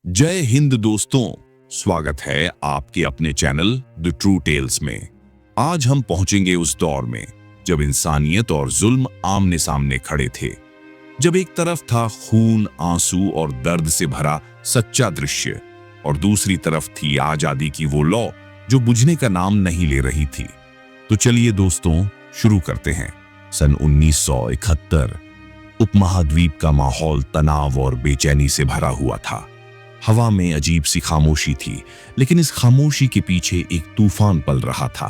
जय हिंद दोस्तों, स्वागत है आपके अपने चैनल द ट्रू टेल्स में। आज हम पहुंचेंगे उस दौर में जब इंसानियत और जुल्म आमने सामने खड़े थे। जब एक तरफ था खून, आंसू और दर्द से भरा सच्चा दृश्य और दूसरी तरफ थी आजादी की वो लौ जो बुझने का नाम नहीं ले रही थी। तो चलिए दोस्तों, शुरू करते हैं। सन 1971 उपमहाद्वीप का माहौल तनाव और बेचैनी से भरा हुआ था। हवा में अजीब सी खामोशी थी, लेकिन इस खामोशी के पीछे एक तूफान पल रहा था।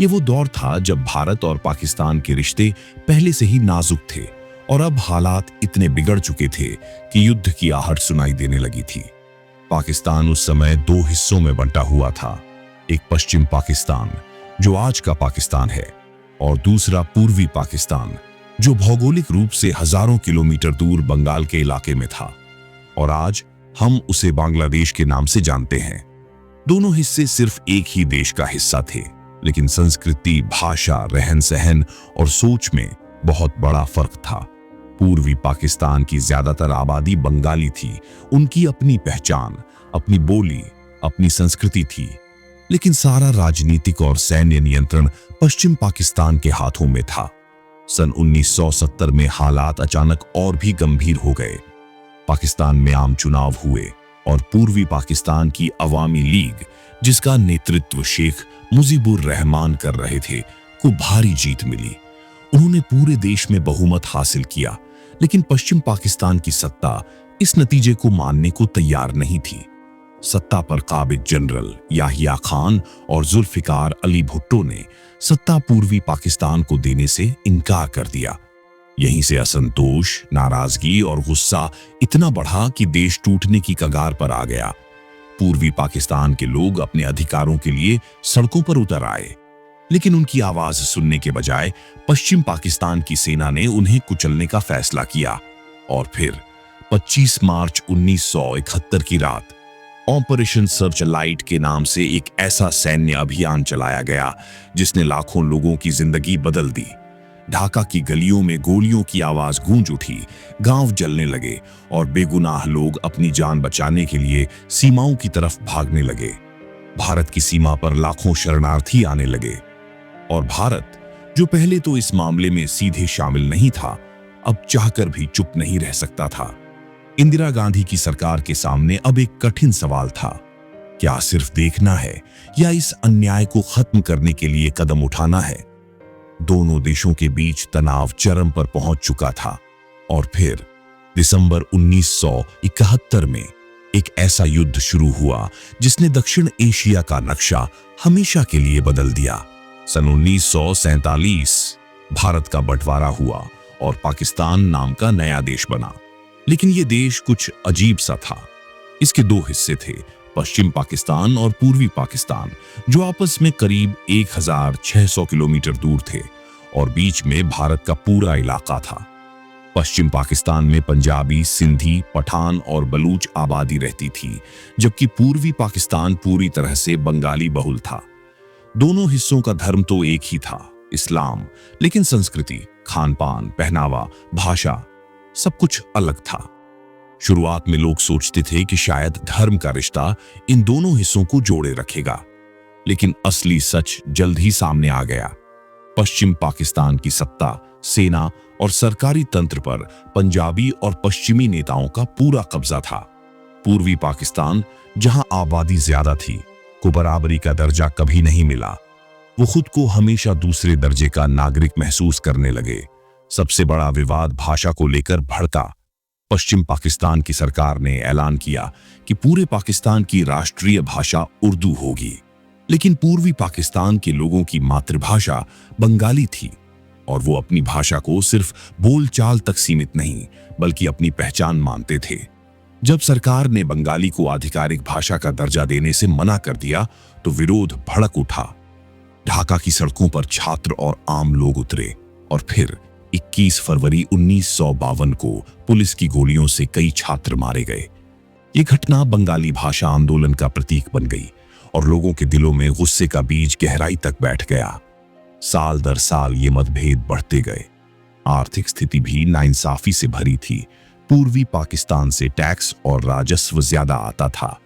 ये वो दौर था जब भारत और पाकिस्तान के रिश्ते पहले से ही नाजुक थे और अब हालात इतने बिगड़ चुके थे कि युद्ध की आहट सुनाई देने लगी थी। पाकिस्तान उस समय दो हिस्सों में बंटा हुआ था, एक पश्चिम पाकिस्तान जो आज का पाकिस्तान है और दूसरा पूर्वी पाकिस्तान जो भौगोलिक रूप से हजारों किलोमीटर दूर बंगाल के इलाके में था और आज हम उसे बांग्लादेश के नाम से जानते हैं। दोनों हिस्से सिर्फ एक ही देश का हिस्सा थे, लेकिन संस्कृति, भाषा, रहन सहन और सोच में बहुत बड़ा फर्क था। पूर्वी पाकिस्तान की ज्यादातर आबादी बंगाली थी। उनकी अपनी पहचान, अपनी बोली, अपनी संस्कृति थी, लेकिन सारा राजनीतिक और सैन्य नियंत्रण पश्चिम पाकिस्तान के हाथों में था। सन 1970 में हालात अचानक और भी गंभीर हो गए। पाकिस्तान में आम चुनाव हुए और पूर्वी पाकिस्तान की अवामी लीग, जिसका नेतृत्व शेख मुजीबुर रहमान कर रहे थे, को भारी जीत मिली। उन्होंने पूरे देश में बहुमत हासिल किया, लेकिन पश्चिम पाकिस्तान की सत्ता इस नतीजे को मानने को तैयार नहीं थी। सत्ता पर काबिज जनरल याहिया खान और जुल्फिकार अली भुट्टो ने सत्ता पूर्वी पाकिस्तान को देने से इनकार कर दिया। यहीं से असंतोष, नाराजगी और गुस्सा इतना बढ़ा कि देश टूटने की कगार पर आ गया। पूर्वी पाकिस्तान के लोग अपने अधिकारों के लिए सड़कों पर उतर आए, लेकिन उनकी आवाज सुनने के बजाय पश्चिम पाकिस्तान की सेना ने उन्हें कुचलने का फैसला किया। और फिर 25 मार्च 1971 की रात ऑपरेशन सर्च लाइट के नाम से एक ऐसा सैन्य अभियान चलाया गया जिसने लाखों लोगों की जिंदगी बदल दी। ढाका की गलियों में गोलियों की आवाज गूंज उठी, गांव जलने लगे और बेगुनाह लोग अपनी जान बचाने के लिए सीमाओं की तरफ भागने लगे। भारत की सीमा पर लाखों शरणार्थी आने लगे और भारत, जो पहले तो इस मामले में सीधे शामिल नहीं था, अब चाहकर भी चुप नहीं रह सकता था। इंदिरा गांधी की सरकार के सामने अब एक कठिन सवाल था, क्या सिर्फ देखना है या इस अन्याय को खत्म करने के लिए कदम उठाना है। दोनों देशों के बीच तनाव चरम पर पहुंच चुका था और फिर दिसंबर 1971 में एक ऐसा युद्ध शुरू हुआ जिसने दक्षिण एशिया का नक्शा हमेशा के लिए बदल दिया। सन 1947 भारत का बंटवारा हुआ और पाकिस्तान नाम का नया देश बना, लेकिन यह देश कुछ अजीब सा था। इसके दो हिस्से थे, पश्चिम पाकिस्तान और पूर्वी पाकिस्तान, जो आपस में करीब 1600 किलोमीटर दूर थे और बीच में भारत का पूरा इलाका था। पश्चिम पाकिस्तान में पंजाबी, सिंधी, पठान और बलूच आबादी रहती थी, जबकि पूर्वी पाकिस्तान पूरी तरह से बंगाली बहुल था। दोनों हिस्सों का धर्म तो एक ही था, इस्लाम, लेकिन संस्कृति, खान पान, पहनावा, भाषा सब कुछ अलग था। शुरुआत में लोग सोचते थे कि शायद धर्म का रिश्ता इन दोनों हिस्सों को जोड़े रखेगा, लेकिन असली सच जल्द ही सामने आ गया। पश्चिम पाकिस्तान की सत्ता, सेना और सरकारी तंत्र पर पंजाबी और पश्चिमी नेताओं का पूरा कब्जा था। पूर्वी पाकिस्तान, जहां आबादी ज्यादा थी, को बराबरी का दर्जा कभी नहीं मिला। वो खुद को हमेशा दूसरे दर्जे का नागरिक महसूस करने लगे। सबसे बड़ा विवाद भाषा को लेकर भड़का। पश्चिम पाकिस्तान की सरकार ने ऐलान किया कि पूरे पाकिस्तान की राष्ट्रीय भाषा उर्दू होगी, लेकिन पूर्वी पाकिस्तान के लोगों की मातृभाषा बंगाली थी और वो अपनी भाषा को सिर्फ बोलचाल तक सीमित नहीं बल्कि अपनी पहचान मानते थे। जब सरकार ने बंगाली को आधिकारिक भाषा का दर्जा देने से मना कर दिया तो विरोध भड़क उठा। ढाका की सड़कों पर छात्र और आम लोग उतरे और फिर 21 फरवरी 1952 को पुलिस की गोलियों से कई छात्र मारे गए। ये घटना बंगाली भाषा आंदोलन का प्रतीक बन गई और लोगों के दिलों में गुस्से का बीज गहराई तक बैठ गया। साल दर साल ये मतभेद बढ़ते गए। आर्थिक स्थिति भी नाइंसाफी से भरी थी। पूर्वी पाकिस्तान से टैक्स और राजस्व ज्यादा आता था,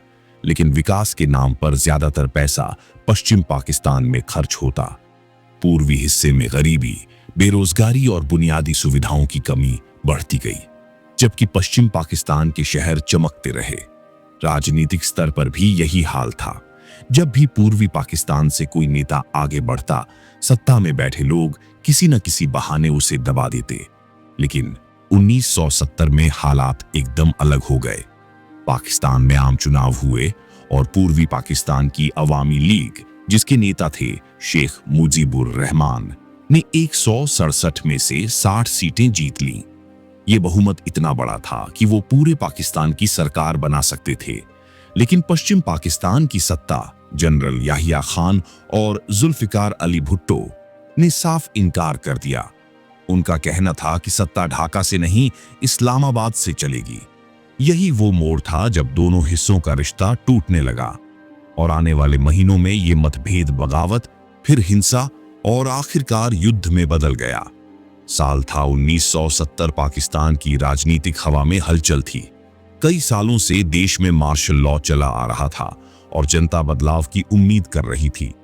लेकिन विकास के नाम पर ज्यादातर पैसा पश्चिम पाकिस्तान में खर्च होता। पूर्वी हिस्से में गरीबी, बेरोजगारी और बुनियादी सुविधाओं की कमी बढ़ती गई, जबकि पश्चिम पाकिस्तान के शहर चमकते रहे। राजनीतिक स्तर पर भी यही हाल था। जब भी पूर्वी पाकिस्तान से कोई नेता आगे बढ़ता, सत्ता में बैठे लोग किसी न किसी बहाने उसे दबा देते। लेकिन 1970 में हालात एकदम अलग हो गए। पाकिस्तान में आम चुनाव हुए और पूर्वी पाकिस्तान की अवामी लीग, जिसके नेता थे शेख मुजीबुर रहमान, ने 167 में से 60 सीटें जीत लीं। ये बहुमत इतना बड़ा था कि वो पूरे पाकिस्तान की सरकार बना सकते थे। लेकिन पश्चिम पाकिस्तान की सत्ता जनरल याहिया खान और जुल्फिकार अली भुट्टो ने साफ इनकार कर दिया। उनका कहना था कि सत्ता ढाका से नहीं, इस्लामाबाद से चलेगी। यही वो मोड़ था जब दोनों हिस्सों का रिश्ता टूटने लगा और आने वाले महीनों में ये मतभेद बगावत, फिर हिंसा और आखिरकार युद्ध में बदल गया। साल था 1970। पाकिस्तान की राजनीतिक हवा में हलचल थी। कई सालों से देश में मार्शल लॉ चला आ रहा था और जनता बदलाव की उम्मीद कर रही थी।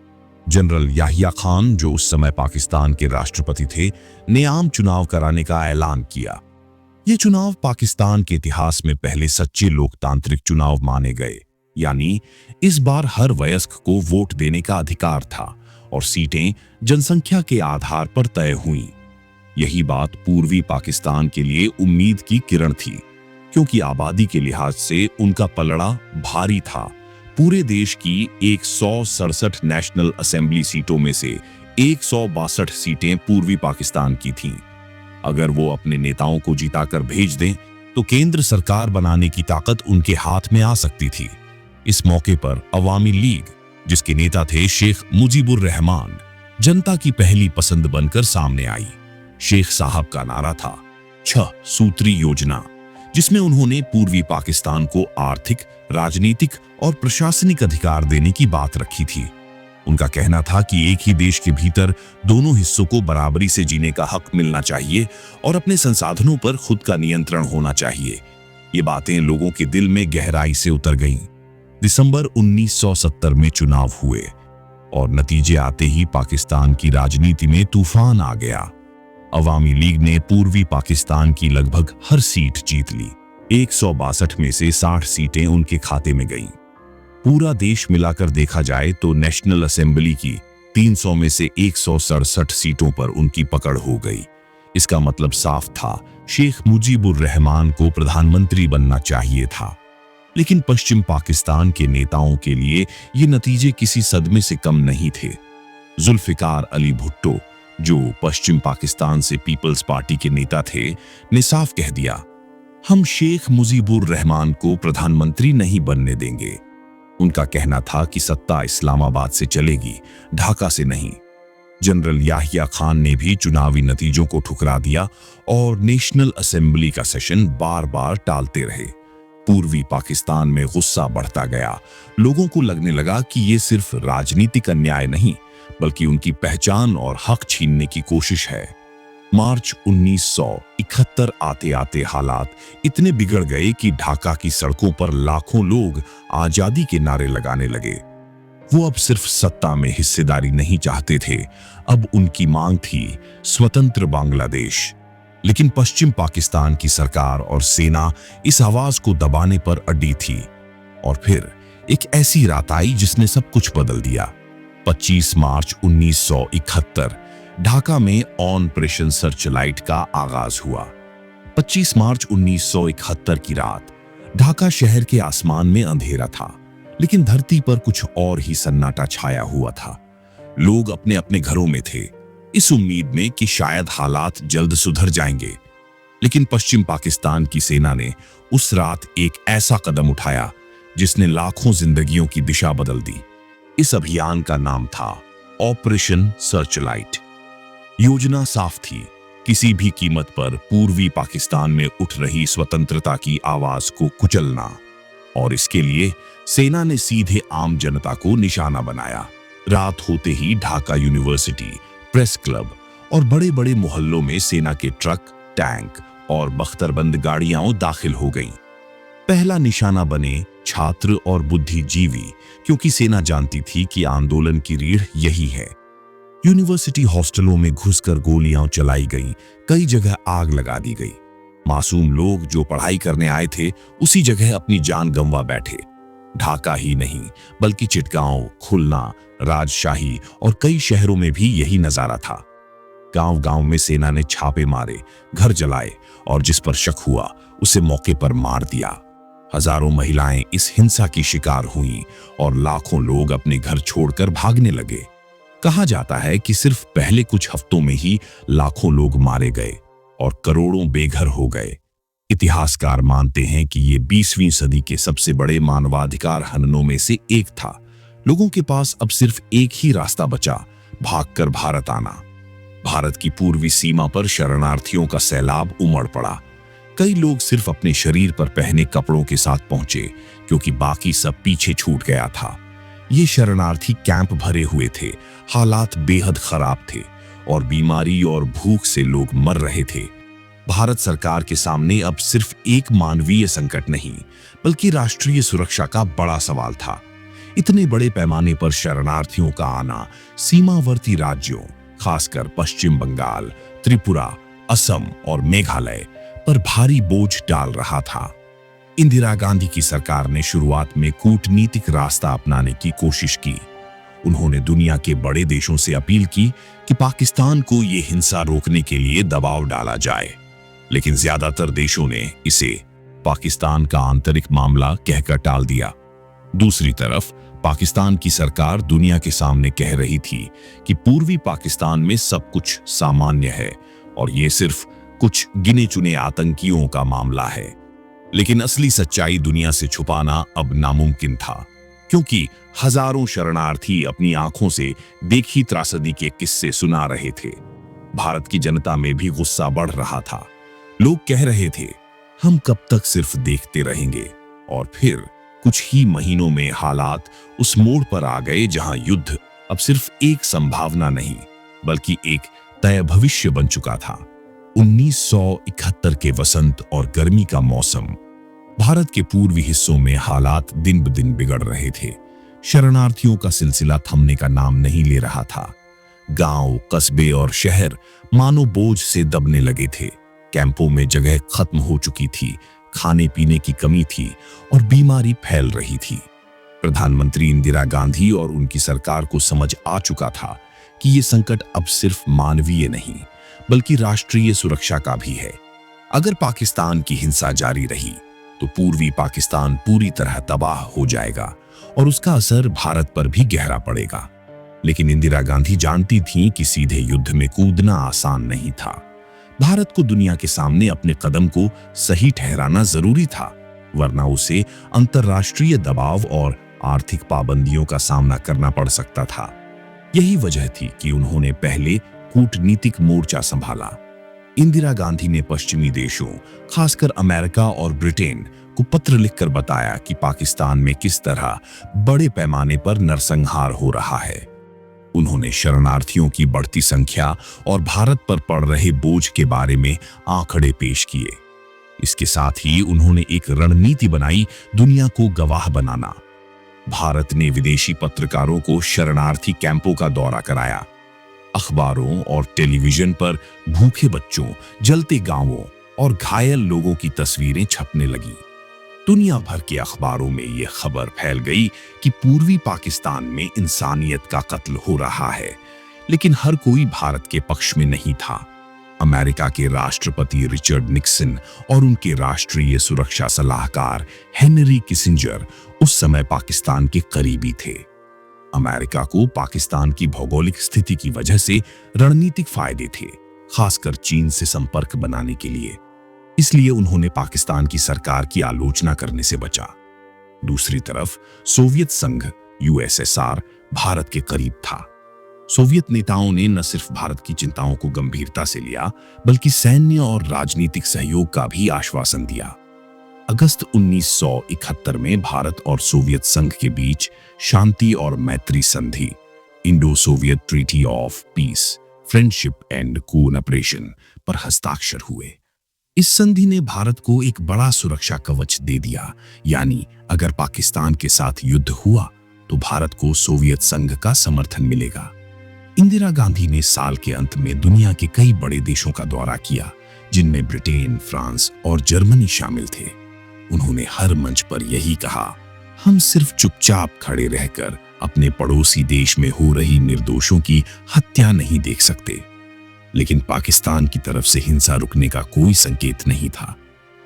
जनरल याहिया खान, जो उस समय पाकिस्तान के राष्ट्रपति थे, ने आम चुनाव कराने का ऐलान किया। ये चुनाव पाकिस्तान के इतिहास में पहले सच्चे लोकतांत्रिक चुनाव माने गए, यानी इस बार हर वयस्क को वोट देने का अधिकार था और सीटें जनसंख्या के आधार पर तय हुईं। यही बात पूर्वी पाकिस्तान के लिए उम्मीद की किरण थी, क्योंकि आबादी के लिहाज से उनका पलड़ा भारी था। पूरे देश की 167 नेशनल असेंबली सीटों में से 162 सीटें पूर्वी पाकिस्तान की थीं। अगर वो अपने नेताओं को जिताकर भेज दें तो केंद्र सरकार बनाने की ताकत उनके हाथ में आ सकती थी। इस मौके पर अवामी लीग, जिसके नेता थे शेख मुजीबुर रहमान, जनता की पहली पसंद बनकर सामने आई। शेख साहब का नारा था 6 सूत्री योजना, जिसमें उन्होंने पूर्वी पाकिस्तान को आर्थिक, राजनीतिक और प्रशासनिक अधिकार देने की बात रखी थी। उनका कहना था कि एक ही देश के भीतर दोनों हिस्सों को बराबरी से जीने का हक मिलना चाहिए और अपने संसाधनों पर खुद का नियंत्रण होना चाहिए। ये बातें लोगों के दिल में गहराई से उतर गईं। दिसंबर 1970 में चुनाव हुए और नतीजे आते ही पाकिस्तान की राजनीति में तूफान आ गया। अवामी लीग ने पूर्वी पाकिस्तान की लगभग हर सीट जीत ली। 162 में से 60 सीटें उनके खाते में गईं। पूरा देश मिलाकर देखा जाए तो नेशनल असेंबली की 300 में से 167 सीटों पर उनकी पकड़ हो गई। इसका मतलब साफ था, शेख मुजीबुर रहमान को प्रधानमंत्री बनना चाहिए था। लेकिन पश्चिम पाकिस्तान के नेताओं के लिए ये नतीजे किसी सदमे से कम नहीं थे। जुल्फिकार अली भुट्टो, जो पश्चिम पाकिस्तान से पीपल्स पार्टी के नेता थे, ने साफ कह दिया, हम शेख मुजीबुर रहमान को प्रधानमंत्री नहीं बनने देंगे। उनका कहना था कि सत्ता इस्लामाबाद से चलेगी, ढाका से नहीं। जनरल याहिया खान ने भी चुनावी नतीजों को ठुकरा दिया और नेशनल असेंबली का सेशन बार बार टालते रहे। पूर्वी पाकिस्तान में गुस्सा बढ़ता गया। लोगों को लगने लगा कि ये सिर्फ राजनीतिक अन्याय नहीं, बल्कि उनकी पहचान और हक छीनने की कोशिश है। मार्च 1971 आते आते हालात इतने बिगड़ गए कि ढाका की सड़कों पर लाखों लोग आजादी के नारे लगाने लगे। वो अब सिर्फ सत्ता में हिस्सेदारी नहीं चाहते थे, अब उनकी मांग थी स्वतंत्र बांग्लादेश। लेकिन पश्चिम पाकिस्तान की सरकार और सेना इस आवाज को दबाने पर अड़ी थी। और फिर एक ऐसी रात आई जिसने सब कुछ बदल दिया। 25 मार्च 1971 ढाका में ऑपरेशन सर्चलाइट का आगाज हुआ। 25 मार्च 1971 की रात ढाका शहर के आसमान में अंधेरा था, लेकिन धरती पर कुछ और ही सन्नाटा छाया हुआ था। लोग अपने अपने घरों में थे, इस उम्मीद में कि शायद हालात जल्द सुधर जाएंगे। लेकिन पश्चिम पाकिस्तान की सेना ने उस रात एक ऐसा कदम उठाया जिसने लाखों जिंदगियों की दिशा बदल दी। इस अभियान का नाम था ऑपरेशन सर्चलाइट। योजना साफ थी, किसी भी कीमत पर पूर्वी पाकिस्तान में उठ रही स्वतंत्रता की आवाज को कुचलना। और इसके लिए सेना ने सीधे आम जनता को निशाना बनाया। रात होते ही ढाका यूनिवर्सिटी, प्रेस क्लब और बड़े बड़े मोहल्लों में सेना के ट्रक, टैंक और बख्तरबंद गाड़ियां दाखिल हो गईं। पहला निशाना बने छात्र और बुद्धिजीवी, क्योंकि सेना जानती थी कि आंदोलन की रीढ़ यही है। यूनिवर्सिटी हॉस्टलों में घुसकर गोलियां चलाई गईं, कई जगह आग लगा दी गई। मासूम लोग जो पढ़ाई करने आए थे उसी जगह अपनी जान गंवा बैठे। ढाका ही नहीं बल्कि चिटगांव, खुलना, राजशाही और कई शहरों में भी यही नजारा था। गांव-गांव में सेना ने छापे मारे, घर जलाए और जिस पर शक हुआ उसे मौके पर मार दिया। हजारों महिलाएं इस हिंसा की शिकार हुईं और लाखों लोग अपने घर छोड़कर भागने लगे। कहा जाता है कि सिर्फ पहले कुछ हफ्तों में ही लाखों लोग मारे गए और करोड़ों बेघर हो गए। इतिहासकार मानते हैं कि ये 20वीं सदी के सबसे बड़े मानवाधिकार हननों में से एक था। लोगों के पास अब सिर्फ एक ही रास्ता बचा, भागकर भारत आना। भारत की पूर्वी सीमा पर शरणार्थियों का सैलाब उमड़ पड़ा। कई लोग सिर्फ अपने शरीर पर पहने कपड़ों के साथ पहुंचे, क्योंकि बाकी सब पीछे छूट गया था। ये शरणार्थी कैंप भरे हुए थे, हालात बेहद खराब थे और बीमारी और भूख से लोग मर रहे थे। भारत सरकार के सामने अब सिर्फ एक मानवीय संकट नहीं, बल्कि राष्ट्रीय सुरक्षा का बड़ा सवाल था। इतने बड़े पैमाने पर शरणार्थियों का आना सीमावर्ती राज्यों, खासकर पश्चिम बंगाल, त्रिपुरा, असम और मेघालय पर भारी बोझ डाल रहा था। इंदिरा गांधी की सरकार ने शुरुआत में कूटनीतिक रास्ता अपनाने की कोशिश की। उन्होंने दुनिया के बड़े देशों से अपील की कि पाकिस्तान को ये हिंसा रोकने के लिए दबाव डाला जाए, लेकिन ज्यादातर देशों ने इसे पाकिस्तान का आंतरिक मामला कहकर टाल दिया। दूसरी तरफ पाकिस्तान की सरकार दुनिया के सामने कह रही थी कि पूर्वी पाकिस्तान में सब कुछ सामान्य है और ये सिर्फ कुछ गिने चुने आतंकियों का मामला है। लेकिन असली सच्चाई दुनिया से छुपाना अब नामुमकिन था, क्योंकि हजारों शरणार्थी अपनी आंखों से देखी त्रासदी के किस्से सुना रहे थे। भारत की जनता में भी गुस्सा बढ़ रहा था। लोग कह रहे थे, हम कब तक सिर्फ देखते रहेंगे। और फिर कुछ ही महीनों में हालात उस मोड़ पर आ गए जहां युद्ध अब सिर्फ एक संभावना नहीं, बल्कि एक तय भविष्य बन चुका था। 1971 के वसंत और गर्मी का मौसम। भारत के पूर्वी हिस्सों में हालात दिन ब दिन बिगड़ रहे थे। शरणार्थियों का सिलसिला थमने का नाम नहीं ले रहा था। गांव, कस्बे और शहर मानो बोझ से दबने लगे थे। कैंपों में जगह खत्म हो चुकी थी, खाने पीने की कमी थी और बीमारी फैल रही थी। प्रधानमंत्री इंदिरा गांधी और उनकी सरकार को समझ आ चुका था कि ये संकट अब सिर्फ मानवीय नहीं, बल्कि राष्ट्रीय सुरक्षा का भी है। अगर पाकिस्तान की हिंसा जारी रही तो पूर्वी पाकिस्तान पूरी तरह तबाह हो जाएगा और उसका असर भारत पर भी गहरा पड़ेगा। लेकिन इंदिरा गांधी जानती थीं कि सीधे युद्ध में कूदना आसान नहीं था। भारत को दुनिया के सामने अपने कदम को सही ठहराना जरूरी था, वरना उसे अंतर्राष्ट्रीय दबाव और आर्थिक पाबंदियों का सामना करना पड़ सकता था। यही वजह थी कि उन्होंने पहले कूटनीतिक मोर्चा संभाला। इंदिरा गांधी ने पश्चिमी देशों, खासकर अमेरिका और ब्रिटेन को पत्र लिखकर बताया कि पाकिस्तान में किस तरह बड़े पैमाने पर नरसंहार हो रहा है। उन्होंने शरणार्थियों की बढ़ती संख्या और भारत पर पड़ रहे बोझ के बारे में आंकड़े पेश किए। इसके साथ ही उन्होंने एक रणनीति बनाई, दुनिया को गवाह बनाना। भारत ने विदेशी पत्रकारों को शरणार्थी कैंपों का दौरा कराया। अखबारों और टेलीविजन पर भूखे बच्चों, जलते गांवों और घायल लोगों की तस्वीरें छपने लगी। दुनिया भर के अखबारों में यह खबर फैल गई कि पूर्वी पाकिस्तान में इंसानियत का कत्ल हो रहा है, लेकिन हर कोई भारत के पक्ष में नहीं था। अमेरिका के राष्ट्रपति रिचर्ड निक्सन और उनके राष्ट्रीय सुरक्षा सलाहकार हेनरी किसिंजर उस समय पाकिस्तान के करीबी थे। अमेरिका को पाकिस्तान की भौगोलिक स्थिति की वजह से रणनीतिक फायदे थे, खासकर चीन से संपर्क बनाने के लिए। इसलिए उन्होंने पाकिस्तान की सरकार की आलोचना करने से बचा। दूसरी तरफ सोवियत संघ यूएसएसआर भारत के करीब था। सोवियत नेताओं ने न सिर्फ भारत की चिंताओं को गंभीरता से लिया, बल्कि सैन्य और राजनीतिक सहयोग का भी आश्वासन दिया। अगस्त 1971 में भारत और सोवियत संघ के बीच शांति और मैत्री संधि, Indo Soviet treaty of peace, friendship and cooperation पर हस्ताक्षर हुए। इस संधि ने भारत को एक बड़ा सुरक्षा कवच दे दिया, यानी अगर पाकिस्तान के साथ युद्ध हुआ तो भारत को सोवियत संघ का समर्थन मिलेगा। इंदिरा गांधी ने साल के अंत में दुनिया के कई बड़े देशों का दौरा किया, जिनमें ब्रिटेन, फ्रांस और जर्मनी शामिल थे। उन्होंने हर मंच पर यही कहा, हम सिर्फ चुपचाप खड़े रहकर अपने पड़ोसी देश में हो रही निर्दोषों की हत्या नहीं देख सकते। लेकिन पाकिस्तान की तरफ से हिंसा रुकने का कोई संकेत नहीं था।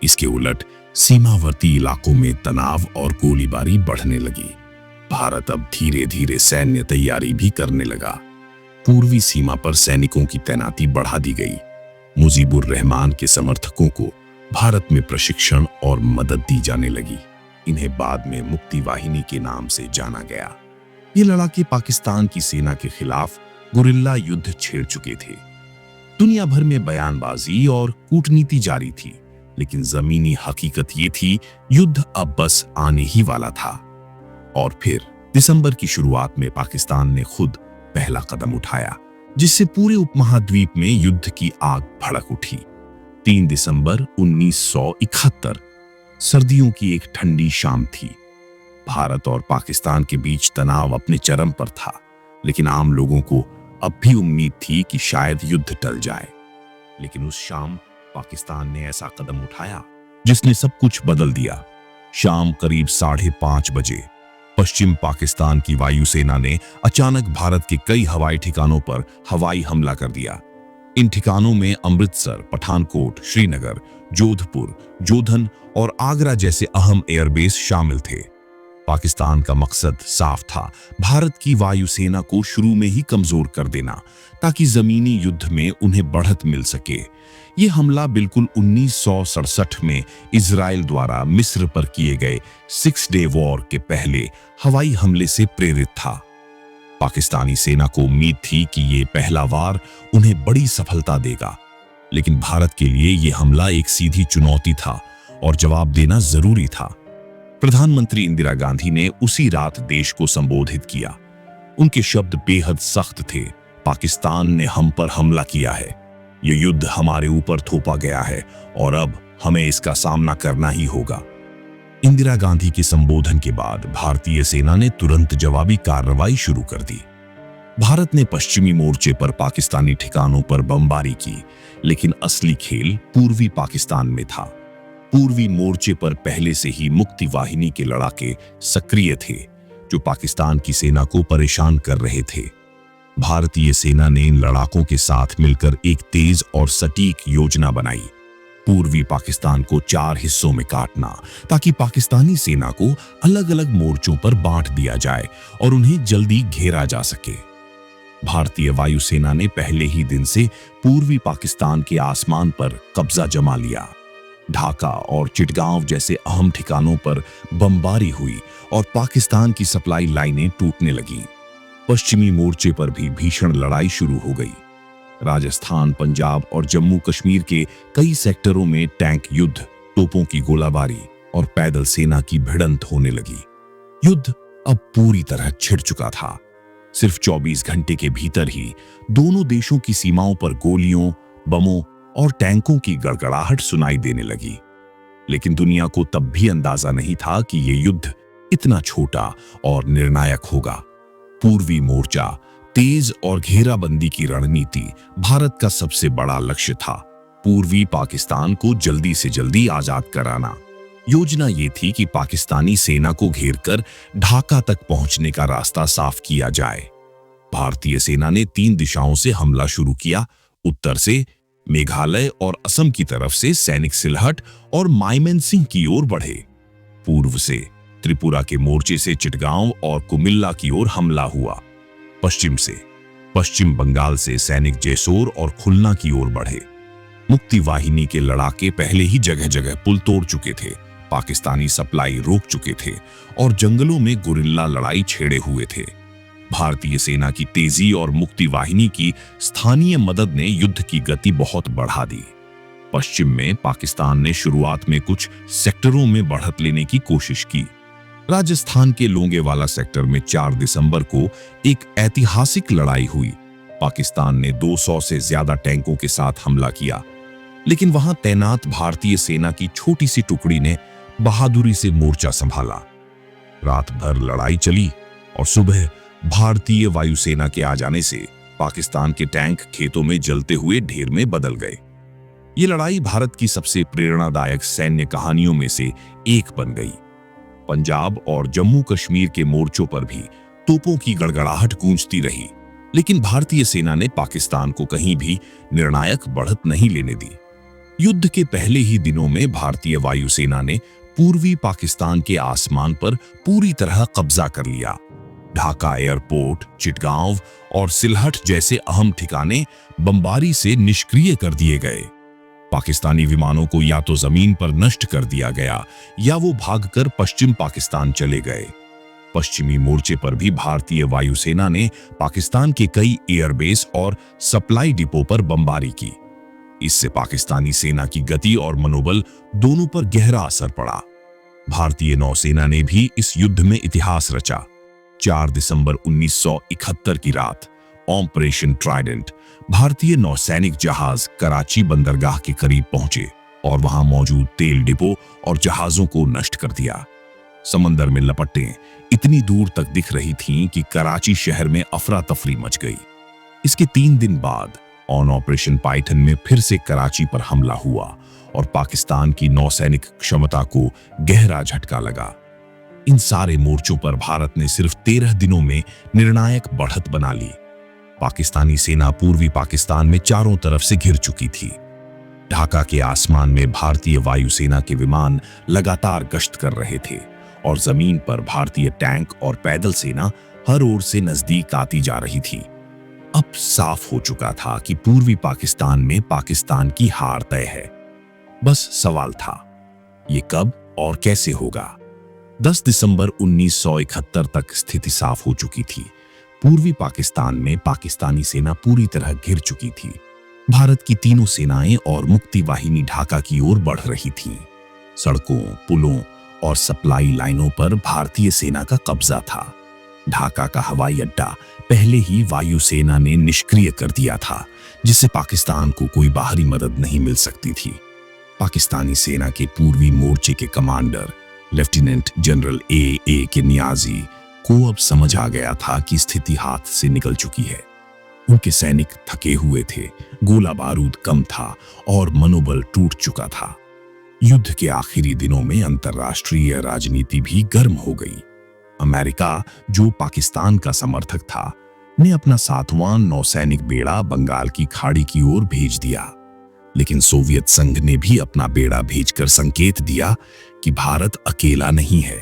इसके उलट सीमावर्ती इलाकों में तनाव और गोलीबारी बढ़ने लगी। भारत अब धीरे धीरे सैन्य तैयारी भी करने लगा। पूर्वी सीमा पर सैनिकों की तैनाती बढ़ा दी गई। मुजीबुर रहमान के समर्थकों को भारत में प्रशिक्षण और मदद दी जाने लगी। इन्हें बाद में मुक्ति वाहिनी के नाम से जाना गया। ये लड़ाके पाकिस्तान की सेना के खिलाफ गुरिल्ला युद्ध छेड़ चुके थे। दुनिया भर में बयानबाजी और कूटनीति जारी थी, लेकिन जमीनी हकीकत ये थी, युद्ध अब बस आने ही वाला था। और फिर दिसंबर की शुरुआत में पाकिस्तान ने खुद पहला कदम उठाया, जिससे पूरे उपमहाद्वीप में युद्ध की आग भड़क उठी। 3 दिसंबर 1971 सर्दियों की एक ठंडी शाम थी। भारत और पाकिस्तान के बीच तनाव अपने चरम पर था, लेकिन आम लोगों को अब भी उम्मीद थी कि शायद युद्ध टल जाए। लेकिन उस शाम पाकिस्तान ने ऐसा कदम उठाया जिसने सब कुछ बदल दिया। शाम करीब 5:30 बजे पश्चिम पाकिस्तान की वायुसेना ने अचानक भारत के कई हवाई ठिकानों पर हवाई हमला कर दिया। इन ठिकानों में अमृतसर, पठानकोट, श्रीनगर, जोधपुर, जोधन और आगरा जैसे अहम एयरबेस शामिल थे। पाकिस्तान का मकसद साफ था, भारत की वायुसेना को शुरू में ही कमजोर कर देना, ताकि जमीनी युद्ध में उन्हें बढ़त मिल सके। ये हमला बिल्कुल 1967 में इजराइल द्वारा मिस्र पर किए गए 6 डे वॉर के पहले हवाई हमले से प्रेरित था। पाकिस्तानी सेना को उम्मीद थी कि ये पहला वार उन्हें बड़ी सफलता देगा, लेकिन भारत के लिए ये हमला एक सीधी चुनौती था और जवाब देना जरूरी था। प्रधानमंत्री इंदिरा गांधी ने उसी रात देश को संबोधित किया। उनके शब्द बेहद सख्त थे। पाकिस्तान ने हम पर हमला किया है, ये युद्ध हमारे ऊपर थोपा गया है और अब हमें इसका सामना करना ही होगा। इंदिरा गांधी के संबोधन के बाद भारतीय सेना ने तुरंत जवाबी कार्रवाई शुरू कर दी। भारत ने पश्चिमी मोर्चे पर पाकिस्तानी ठिकानों पर बमबारी की, लेकिन असली खेल पूर्वी पाकिस्तान में था। पूर्वी मोर्चे पर पहले से ही मुक्ति वाहिनी के लड़ाके सक्रिय थे, जो पाकिस्तान की सेना को परेशान कर रहे थे। भारतीय सेना ने इन लड़ाकों के साथ मिलकर एक तेज और सटीक योजना बनाई। पूर्वी पाकिस्तान को 4 हिस्सों में काटना, ताकि पाकिस्तानी सेना को अलग अलग मोर्चों पर बांट दिया जाए और उन्हें जल्दी घेरा जा सके। भारतीय वायुसेना ने पहले ही दिन से पूर्वी पाकिस्तान के आसमान पर कब्जा जमा लिया। ढाका और चिटगांव जैसे अहम ठिकानों पर बमबारी हुई और पाकिस्तान की सप्लाई लाइनें टूटने लगीं। पश्चिमी मोर्चे पर भी भीषण लड़ाई शुरू हो गई। राजस्थान, पंजाब और जम्मू कश्मीर के कई सेक्टरों में टैंक युद्ध, तोपों की गोलाबारी और पैदल सेना की भिड़ंत होने लगी। युद्ध अब पूरी तरह छिड़ चुका था। सिर्फ 24 घंटे के भीतर ही दोनों देशों की सीमाओं पर गोलियों, बमों और टैंकों की गड़गड़ाहट सुनाई देने लगी। लेकिन दुनिया को तब भी अंदाजा नहीं था कि यह युद्ध इतना छोटा और निर्णायक होगा। पूर्वी मोर्चा, तेज और घेराबंदी की रणनीति भारत का सबसे बड़ा लक्ष्य था। पूर्वी पाकिस्तान को जल्दी से जल्दी आजाद कराना। योजना ये थी कि पाकिस्तानी सेना को घेरकर ढाका तक पहुंचने का रास्ता साफ किया जाए। भारतीय सेना ने 3 दिशाओं से हमला शुरू किया। उत्तर से मेघालय और असम की तरफ से सैनिक सिलहट और माइमेंसिंह की ओर बढ़े। पूर्व से त्रिपुरा के मोर्चे से चिटगांव और कुमिल्ला की ओर हमला हुआ। पश्चिम से पश्चिम बंगाल से सैनिक जेसोर और खुलना की ओर बढ़े। मुक्ति वाहिनी के लड़ाके पहले ही जगह जगह पुल तोड़ चुके थे, पाकिस्तानी सप्लाई रोक चुके थे और जंगलों में गुरिल्ला लड़ाई छेड़े हुए थे। भारतीय सेना की तेजी और मुक्ति वाहिनी की स्थानीय मदद ने युद्ध की गति बहुत बढ़ा दी। पश्चिम में पाकिस्तान ने शुरुआत में कुछ सेक्टरों में बढ़त लेने की कोशिश की। राजस्थान के लोंगेवाला सेक्टर में 4 दिसंबर को एक ऐतिहासिक लड़ाई हुई। पाकिस्तान ने 200 से ज्यादा टैंकों के साथ हमला किया, लेकिन वहां तैनात भारतीय सेना की छोटी सी टुकड़ी ने बहादुरी से मोर्चा संभाला। रात भर लड़ाई चली और सुबह भारतीय वायुसेना के आ जाने से पाकिस्तान के टैंक खेतों में जलते हुए ढेर में बदल गए। ये लड़ाई भारत की सबसे प्रेरणादायक सैन्य कहानियों में से एक बन गई। पंजाब और जम्मू कश्मीर के मोर्चों पर भी तोपों की गड़गड़ाहट गूंजती रही, लेकिन भारतीय सेना ने पाकिस्तान को कहीं भी निर्णायक बढ़त नहीं लेने दी। युद्ध के पहले ही दिनों में भारतीय वायुसेना ने पूर्वी पाकिस्तान के आसमान पर पूरी तरह कब्जा कर लिया। ढाका एयरपोर्ट, चिटगांव और सिलहट जैसे अहम ठिकाने बमबारी से निष्क्रिय कर दिए गए। पाकिस्तानी विमानों को या तो जमीन पर नष्ट कर दिया गया या वो भागकर पश्चिम पाकिस्तान चले गए। पश्चिमी मोर्चे पर भी भारतीय वायुसेना ने पाकिस्तान के कई एयरबेस और सप्लाई डिपो पर बमबारी की। इससे पाकिस्तानी सेना की गति और मनोबल दोनों पर गहरा असर पड़ा। भारतीय नौसेना ने भी इस युद्ध में इतिहास रचा। 4 दिसंबर 1971 की रात ऑपरेशन ट्राइडेंट भारतीय नौसैनिक जहाज कराची बंदरगाह के करीब पहुंचे और वहां मौजूद तेल डिपो और जहाजों को नष्ट कर दिया। समंदर में लपटें इतनी दूर तक दिख रही थीं कि कराची शहर में अफरा तफरी मच गई। इसके 3 दिन बाद ऑन ऑपरेशन पाइथन में फिर से कराची पर हमला हुआ और पाकिस्तान की नौसैनिक क्षमता को गहरा झटका लगा। इन सारे मोर्चों पर भारत ने सिर्फ 13 दिनों में निर्णायक बढ़त बना ली। पाकिस्तानी सेना पूर्वी पाकिस्तान में चारों तरफ से घिर चुकी थी। ढाका के आसमान में भारतीय वायुसेना के विमान लगातार गश्त कर रहे थे और जमीन पर भारतीय टैंक और पैदल सेना हर ओर से नजदीक आती जा रही थी। अब साफ हो चुका था कि पूर्वी पाकिस्तान में पाकिस्तान की हार तय है। बस सवाल था, ये कब और कैसे होगा। 10 दिसंबर 1971 तक स्थिति साफ हो चुकी थी। पूर्वी पाकिस्तान में पाकिस्तानी सेना पूरी तरह घिर चुकी थी। भारत की तीनों सेनाएं और मुक्ति वाहिनी ढाका की ओर बढ़ रही थीं। सड़कों, पुलों और सप्लाई लाइनों पर भारतीय सेना का कब्जा था। ढाका का हवाई अड्डा पहले ही वायुसेना ने निष्क्रिय कर दिया था, जिससे पाकिस्तान को कोई बाहरी मदद नहीं मिल सकती थी। पाकिस्तानी सेना के पूर्वी मोर्चे के कमांडर लेफ्टिनेंट जनरल ए के नियाजी को अब समझ आ गया था कि स्थिति हाथ से निकल चुकी है। उनके सैनिक थके हुए थे, गोला बारूद कम था और मनोबल टूट चुका था। युद्ध के आखिरी दिनों में अंतर्राष्ट्रीय राजनीति भी गर्म हो गई। अमेरिका, जो पाकिस्तान का समर्थक था, ने अपना 7वां नौसैनिक बेड़ा बंगाल की खाड़ी की ओर भेज दिया। लेकिन सोवियत संघ ने भी अपना बेड़ा भेजकर संकेत दिया कि भारत अकेला नहीं है।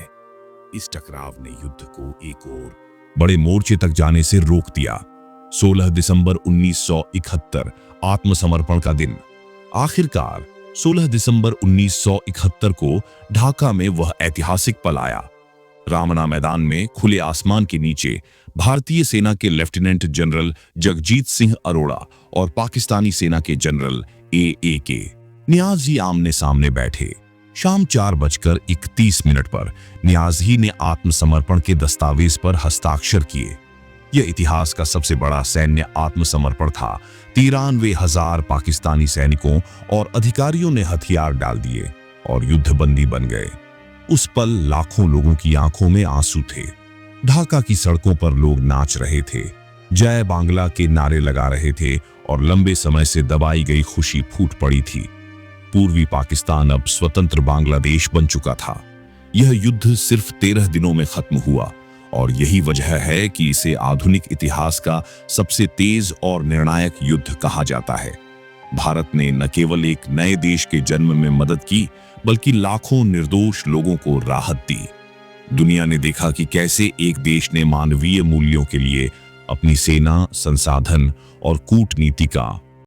इस टकराव ने युद्ध को एक और बड़े मोर्चे तक जाने से रोक दिया। 16 दिसंबर 1971 आत्मसमर्पण का दिन। आखिरकार 16 दिसंबर 1971 को ढाका में वह ऐतिहासिक पल आया। रामना मैदान में खुले आसमान के नीचे भारतीय सेना के लेफ्टिनेंट जनरल जगजीत सिंह अरोड़ा और पाकिस्तानी सेना के जनरल ए के नियाजी आमने सामने बैठे। शाम 4:31 पर नियाजी ने आत्मसमर्पण के दस्तावेज पर हस्ताक्षर किए। यह इतिहास का सबसे बड़ा सैन्य आत्मसमर्पण था। 93,000 पाकिस्तानी सैनिकों और अधिकारियों ने हथियार डाल दिए और युद्धबंदी बन गए। उस पल लाखों लोगों की आंखों में आंसू थे। ढाका की सड़कों पर लोग नाच रहे थे, जय बांग्ला के नारे लगा रहे थे और लंबे समय से दबाई गई खुशी फूट पड़ी थी। पूर्वी पाकिस्तान अब स्वतंत्र बांग्लादेश बन चुका था। यह युद्ध सिर्फ 13 दिनों में खत्म हुआ और यही वजह है कि इसे आधुनिक इतिहास का सबसे तेज और निर्णायक युद्ध कहा जाता है। भारत ने न केवल एक नए देश के जन्म में मदद की, बल्कि लाखों निर्दोष लोगों को राहत दी। दुनिया ने देखा कि कैसे एक देश ने मानवीय मूल्यों के लिए अपनी सेना, संसाधन और कूटनीति का